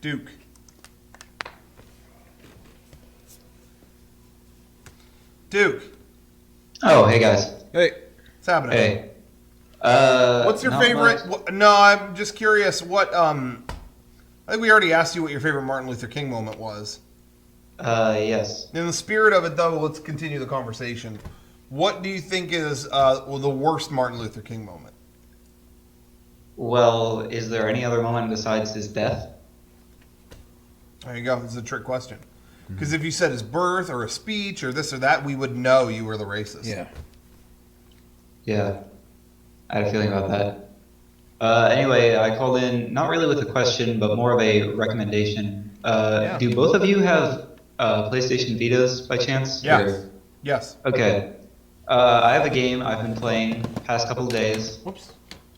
Duke. Duke. Oh, hey guys. Hey. What's happening? Hey. What's your favorite? No, I'm just curious. What? I think we already asked you what your favorite Martin Luther King moment was. Yes. In the spirit of it, though, let's continue the conversation. What do you think is the worst Martin Luther King moment? Well, is there any other moment besides his death? There you go. This is a trick question. Because if you said his birth or a speech or this or that, we would know you were the racist. Yeah. I had a feeling about that. Anyway, I called in not really with a question, but more of a recommendation. Do both of you have PlayStation Vitas by chance? Yes. Or... Yes. Okay. I have a game I've been playing past couple of days. Whoops.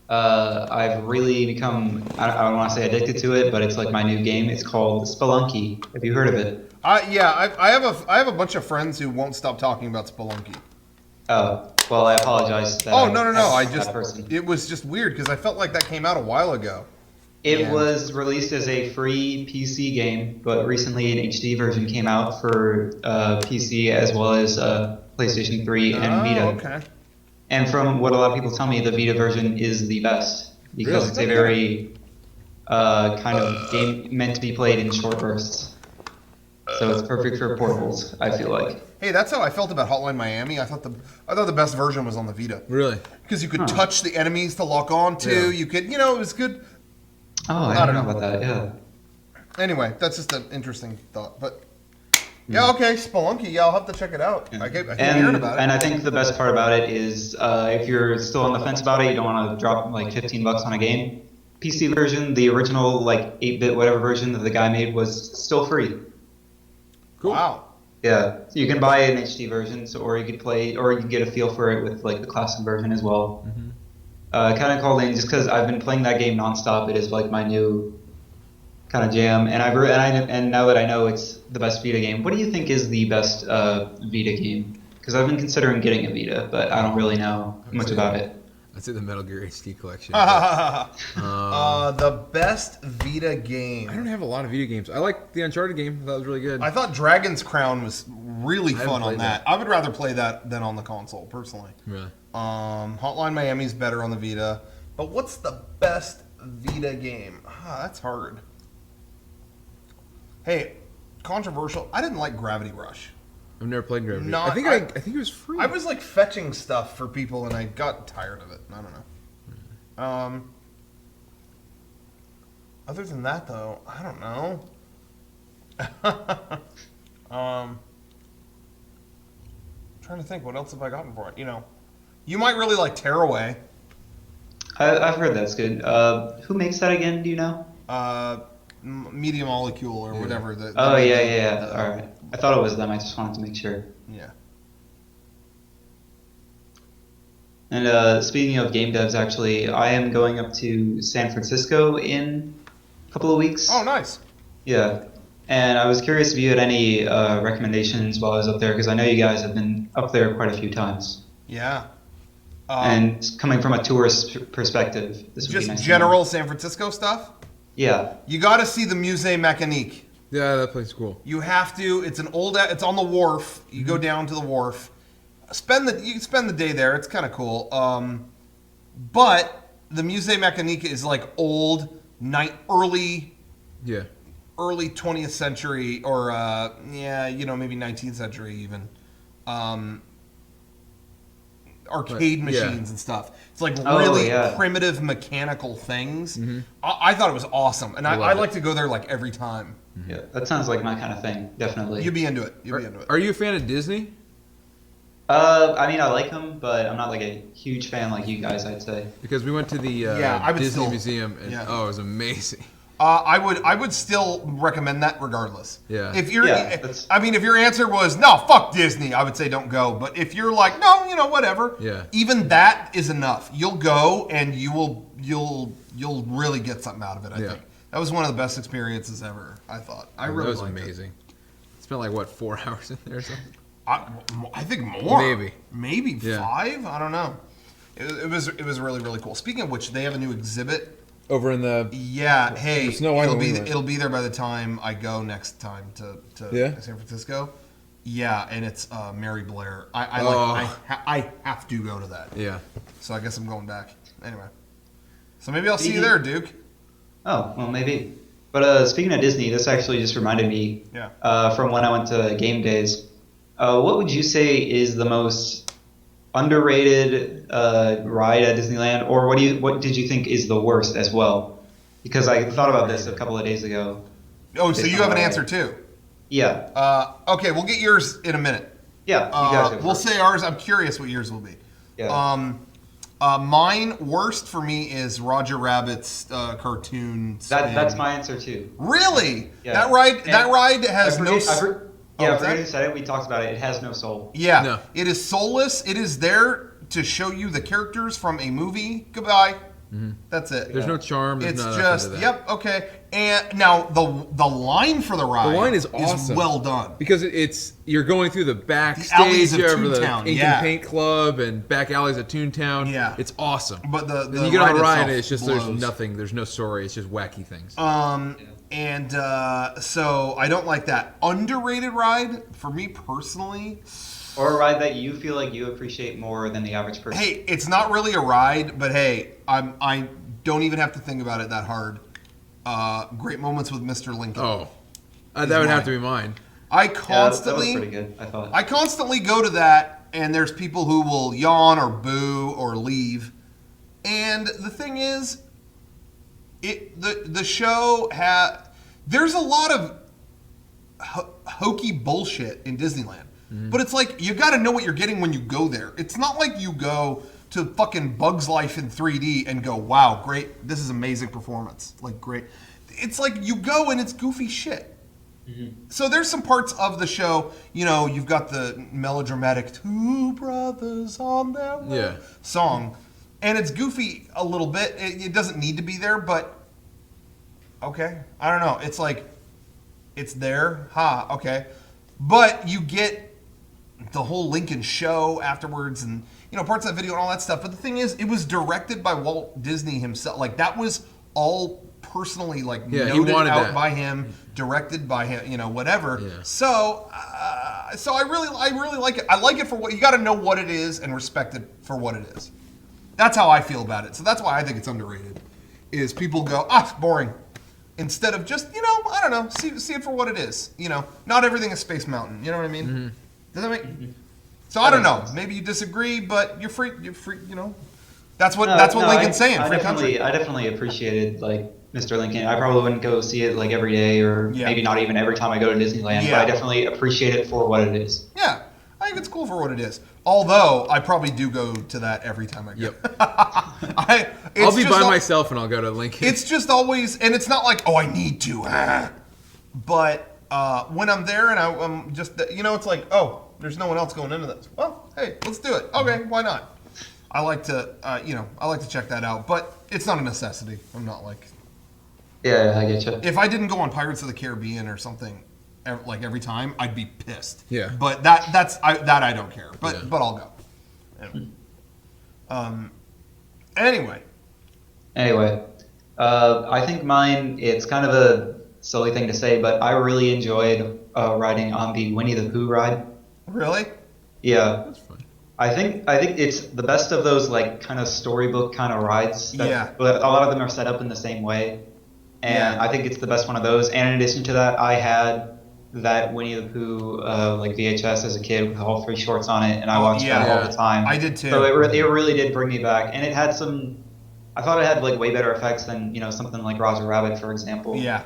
I've really become, I don't want to say addicted to it, but it's like my new game. It's called Spelunky. Have you heard of it? Yeah, I have a bunch of friends who won't stop talking about Spelunky. Oh, well, I apologize. That It was just weird because I felt like that came out a while ago. It was released as a free PC game, but recently an HD version came out for PC as well as PlayStation 3 and Vita. Okay. And from what a lot of people tell me, the Vita version is the best because it's a very kind of game meant to be played in short bursts. So it's perfect for portables, I feel like. Hey, that's how I felt about Hotline Miami. I thought the best version was on the Vita. Really? Because you could touch the enemies to lock on to. Yeah. You could, it was good. Oh, I don't know about that, yeah. Anyway, that's just an interesting thought. But, yeah, okay, Spelunky. Yeah, I'll have to check it out. I keep hearing about it. And I think the best part about it is if you're still on the fence about it, you don't want to drop like $15 on a game. PC version, the original like 8-bit whatever version that the guy made was still free. Cool. Wow. Yeah, so you can buy an HD version, or you could play, or you can get a feel for it with like the classic version as well. Kind of called in just because I've been playing that game nonstop. It is like my new kind of jam, and now that I know it's the best Vita game, what do you think is the best Vita game? Because I've been considering getting a Vita, but I don't really know much about it. I'd say the Metal Gear HD collection. The best Vita game. I don't have a lot of Vita games. I like the Uncharted game. That was really good. I thought Dragon's Crown was really fun on that. that. I would rather play that than on the console, personally. Really? Hotline Miami's better on the Vita. But what's the best Vita game? That's hard. Hey, controversial. I didn't like Gravity Rush. I've never played Gravity. No, I think it was free. I was like fetching stuff for people, and I got tired of it. I don't know. Other than that, though, I don't know. Trying to think, what else have I gotten for it? You might really like Tearaway. I've heard that's good. Who makes that again? Do you know? Media Molecule or whatever. Yeah. All right. I thought it was them. I just wanted to make sure. Yeah. And speaking of game devs, actually, I am going up to San Francisco in a couple of weeks. Oh, nice. Yeah. And I was curious if you had any recommendations while I was up there, because I know you guys have been up there quite a few times. Yeah. And coming from a tourist perspective, this would be nice. Just general San Francisco stuff? Yeah. You got to see the Musée Mécanique. Yeah, that place is cool. You have to. It's it's on the wharf. You go down to the wharf. You can spend the day there. It's kind of cool. But the Musée Mécanique is like old, early 20th century, or maybe 19th century even. Arcade machines and stuff. It's like really primitive mechanical things. I thought it was awesome, and I like to go there like every time. Yeah, that sounds like my kind of thing, definitely. You'd be into it. Are you a fan of Disney? I mean, I like them, but I'm not like a huge fan like you guys, I'd say. Because we went to the Disney Museum, and it was amazing. I would still recommend that regardless. Yeah. If your answer was no, fuck Disney, I would say don't go. But if you're like, no, whatever. Yeah. Even that is enough. You'll go and you'll really get something out of it. I think that was one of the best experiences ever. I thought. I really liked it. That was amazing. Spent like 4 hours in there or something. I think more. Maybe 5. I don't know. It was really, really cool. Speaking of which, they have a new exhibit Over in the hey, Snow Island, it'll be there by the time I go next time to San Francisco. Yeah, and it's Mary Blair. I have to go to that. Yeah. So I guess I'm going back anyway. So maybe I'll see you there, Duke. Oh, well, maybe. But speaking of Disney, this actually just reminded me from when I went to Game Days. What would you say is the most underrated ride at Disneyland, or what did you think is the worst as well? Because I thought about this a couple of days ago. Oh, so you have an answer too? Yeah. Okay, we'll get yours in a minute. Yeah, you guys go we'll first. say ours. I'm curious what yours will be. Yeah. Mine worst for me is Roger Rabbit's cartoon. That's my answer too. Really? Yeah. That ride has no. I forget who said it. We talked about it. It has no soul. Yeah. No. It is soulless. It is there to show you the characters from a movie. Goodbye. Mm-hmm. That's it. There's no charm. It's just okay. And now the line for the ride. The line is awesome. Well done because you're going through the backstage alleys of of the Toontown, Ink and Paint Club and back alleys of Toontown. Yeah, it's awesome. But then you get on the ride, it's just blows. there's nothing. There's no story. It's just wacky things. And so I don't like that underrated ride for me personally. Or a ride that you feel like you appreciate more than the average person. Hey, it's not really a ride, but hey, I don't even have to think about it that hard. Great Moments with Mr. Lincoln. Oh, that would have to be mine. I constantly, that was pretty good, I thought. I constantly go to that, and there's people who will yawn or boo or leave. And the thing is, the show there's a lot of hokey bullshit in Disneyland. But it's like, you got to know what you're getting when you go there. It's not like you go to fucking Bug's Life in 3D and go, wow, great, this is amazing performance. Like, great. It's like you go and it's goofy shit. So there's some parts of the show, you've got the melodramatic two brothers on their way song. And it's goofy a little bit. It doesn't need to be there, but okay. I don't know. It's like, it's there. Okay. But you get the whole Lincoln show afterwards and, parts of that video and all that stuff. But the thing is, it was directed by Walt Disney himself. Like, that was all personally, noted out by him, directed by him, whatever. Yeah. So I really like it. I like it for what, you got to know what it is and respect it for what it is. That's how I feel about it. So that's why I think it's underrated, is people go, it's boring. Instead of just, I don't know, see it for what it is. Not everything is Space Mountain. You know what I mean? Mm-hmm. Does that make? So I don't know. Maybe you disagree, but you're free. That's what Lincoln's saying. I definitely appreciated Mr. Lincoln. I probably wouldn't go see it every day, or maybe not even every time I go to Disneyland. But I definitely appreciate it for what it is. Yeah, I think it's cool for what it is. Although I probably do go to that every time I go. Yep. I'll be by myself and I'll go to Lincoln. It's just always, and it's not like, I need to. But when I'm there and I'm just, it's like, there's no one else going into this. Well, hey, let's do it. Okay, why not? I like to, I like to check that out, but it's not a necessity. I'm not like. Yeah, I get you. If I didn't go on Pirates of the Caribbean or something, every time, I'd be pissed. Yeah. But I don't care. But I'll go. Anyway. I think mine, it's kind of a silly thing to say, but I really enjoyed riding on the Winnie the Pooh ride. Really? Yeah. That's fun. I think it's the best of those kind of storybook kind of rides. But a lot of them are set up in the same way. And I think it's the best one of those. And in addition to that, I had that Winnie the Pooh VHS as a kid with all 3 shorts on it, and I watched that all the time. I did too. So it really did bring me back, and it had I thought it had way better effects than something like Roger Rabbit, for example. Yeah,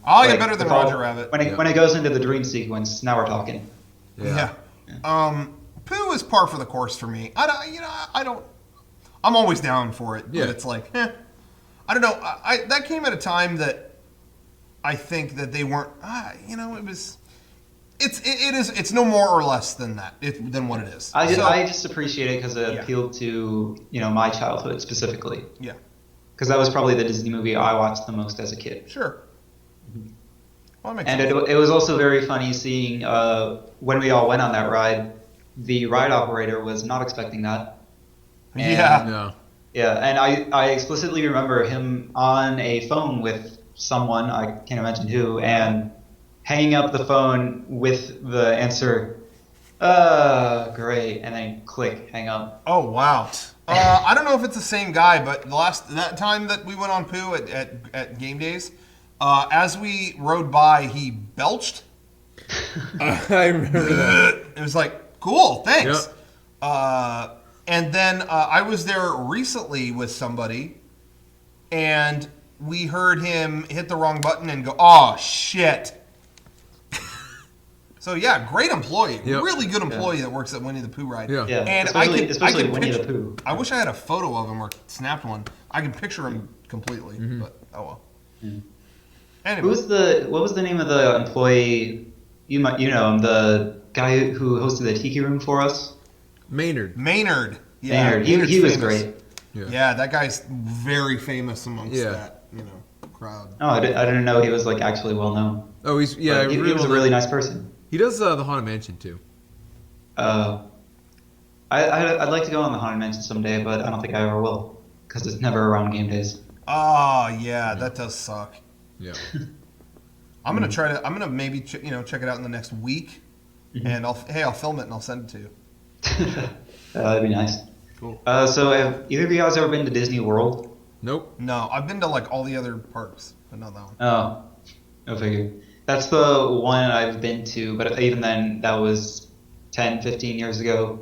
I like it better than Roger Rabbit. When it goes into the dream sequence, now we're talking. Yeah. Pooh is par for the course for me. I don't. I'm always down for it, but it's like, I don't know. That came at a time that I think that they weren't. It was. It's no more or less than that. Than what it is. I just appreciate it because it appealed to my childhood specifically. Yeah. Because that was probably the Disney movie I watched the most as a kid. Sure. Well, that makes and sense. it was also very funny seeing when we all went on that ride. The ride operator was not expecting that. And No. Yeah, and I explicitly remember him on a phone with someone, I can't imagine who, and hanging up the phone with the answer, great, and then click, hang up. Oh, wow. I don't know if it's the same guy, but that time that we went on Pooh at Game Days, as we rode by, he belched. I remember that. It was like, cool, thanks. Yep. And then I was there recently with somebody, and we heard him hit the wrong button and go, oh, shit. So, yeah, great employee. Yep. Really good employee that works at Winnie the Pooh ride. Yeah. Yeah, And especially Winnie the Pooh. I wish I had a photo of him or snapped one. I can picture him completely, but oh well. Mm. Anyway. What was the name of the employee? You know him, the guy who hosted the Tiki Room for us. Maynard. Yeah, Maynard. He was famous. Great. Yeah, that guy's very famous amongst that crowd. Oh, I didn't know he was like actually well known. Oh, he was a really nice person. He does the Haunted Mansion too. I'd like to go on the Haunted Mansion someday, but I don't think I ever will because it's never around game days. Oh yeah, that does suck. Yeah. I'm gonna maybe check it out in the next week, and I'll film it and I'll send it to you. That'd be nice. Cool. So have either of you guys ever been to Disney World? Nope. No, I've been to like all the other parks, but not that one. Oh, I figured. That's the one I've been to, but even then, that was 10, 15 years ago.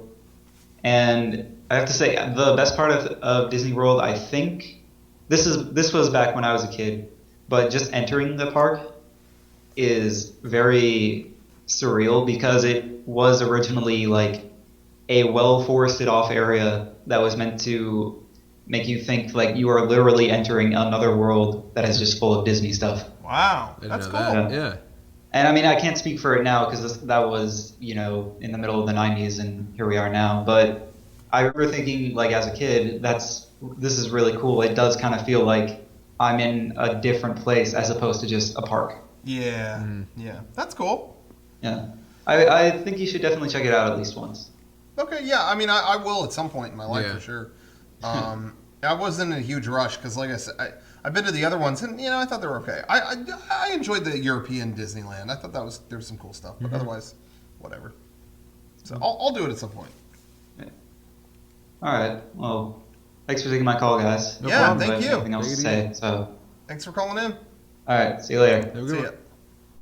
And I have to say, the best part of Disney World, I think, this was back when I was a kid, but just entering the park is very surreal because it was originally like a well-forested off area that was meant to make you think like you are literally entering another world that is just full of Disney stuff. Wow, that's cool. Yeah. And I mean, I can't speak for it now because that was, in the middle of the 90s and here we are now. But I remember thinking, like, as a kid, this is really cool. It does kind of feel like I'm in a different place as opposed to just a park. Yeah, yeah. That's cool. Yeah. I think you should definitely check it out at least once. Okay, yeah. I mean, I will at some point in my life for sure. I wasn't in a huge rush because, like I said, I've been to the other ones, and I thought they were okay. I enjoyed the European Disneyland. I thought there was some cool stuff, but otherwise, whatever. So I'll do it at some point. Yeah. All right. Well, thanks for taking my call, guys. No problem. Thank you. Nothing else to say. So thanks for calling in. all right. See you later. Have a good one.